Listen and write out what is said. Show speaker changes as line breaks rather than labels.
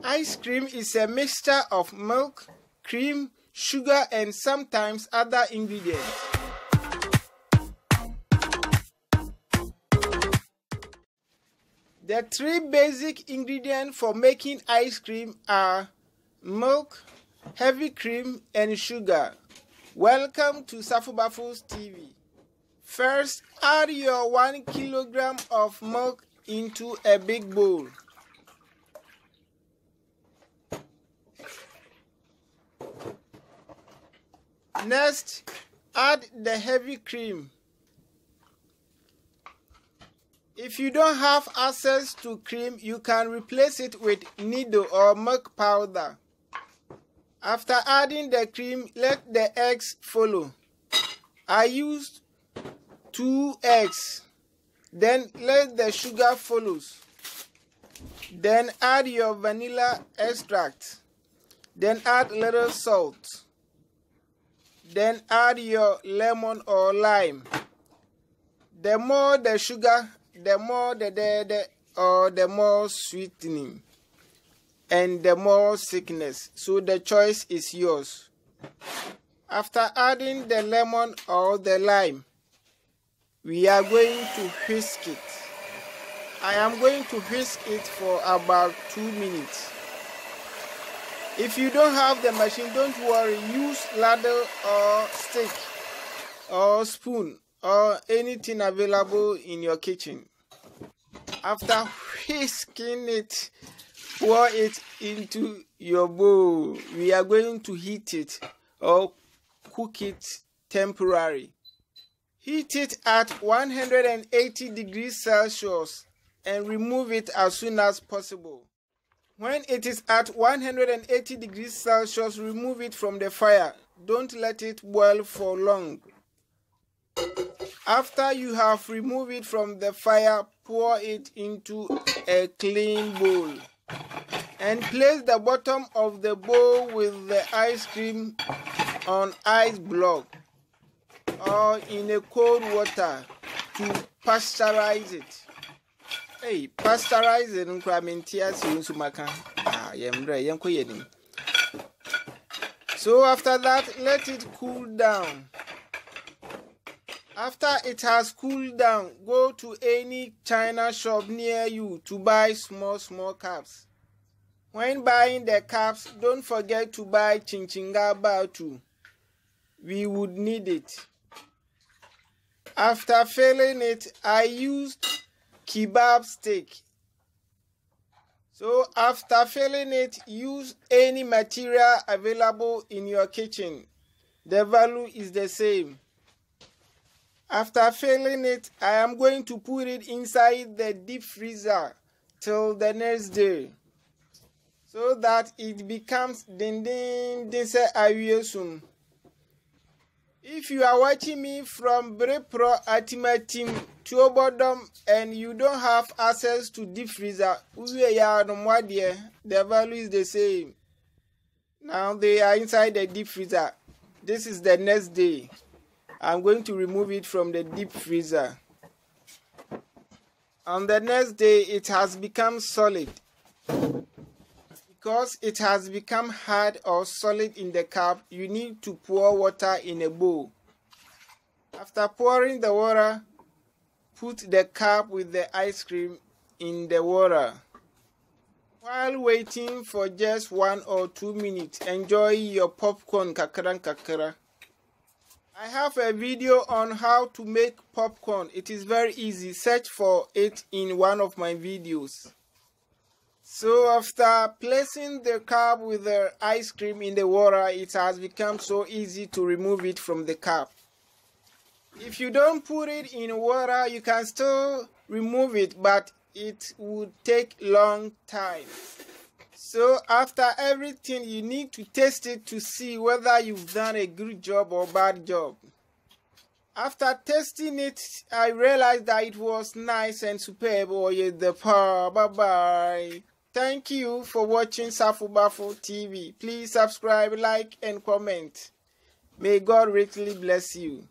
Ice cream is a mixture of milk, cream, sugar, and sometimes other ingredients. The three basic ingredients for making ice cream are milk, heavy cream, and sugar. Welcome to Safubafu's TV. First, add your 1 kilogram of milk into a big bowl. Next, add the heavy cream. If you don't have access to cream, you can replace it with needle or milk powder. After adding the cream, let the eggs follow. I used 2 eggs. Then let the sugar follow. Then add your vanilla extract. Then add little salt. Then add your lemon or lime. The more the sugar, the more the more sweetening, and the more thickness. So the choice is yours. After adding the lemon or the lime, we are going to whisk it. I am going to whisk it for about 2 minutes. If you don't have the machine, don't worry. Use ladle or stick or spoon or anything available in your kitchen. After whisking it, pour it into your bowl. We are going to heat it or cook it temporarily. Heat it at 180 degrees Celsius and remove it as soon as possible. When it is at 180 degrees Celsius, remove it from the fire. Don't let it boil for long. After you have removed it from the fire, pour it into a clean bowl and place the bottom of the bowl with the ice cream on ice block or in a cold water to pasteurize it. Hey, pasteurize it. So after that, let it cool down. After it has cooled down, go to any China shop near you to buy small cups. When buying the cups, don't forget to buy chinchinga too. We would need it. After filling it, I used kebab stick. So after filling it, use any material available in your kitchen. The value is the same. After filling it, I am going to put it inside the deep freezer till the next day, so that it becomes soon. If you are watching me from Brepro Atimatim to Obodom and you don't have access to deep freezer, the value is the same. Now they are inside the deep freezer. This is the next day. I'm going to remove it from the deep freezer. On the next day, it has become solid. Because it has become hard or solid in the cup, you need to pour water in a bowl. After pouring the water, put the cup with the ice cream in the water. While waiting for just 1 or 2 minutes, enjoy your popcorn kakara. I have a video on how to make popcorn. It is very easy. Search for it in one of my videos. So after placing the cup with the ice cream in the water, it has become so easy to remove it from the cup. If you don't put it in water, you can still remove it, but it would take long time. So after everything, you need to taste it to see whether you've done a good job or bad job. After tasting it, I realized that it was nice and superb. Bye-bye. Thank you for watching Safubafu TV. Please subscribe, like, and comment. May God richly bless you.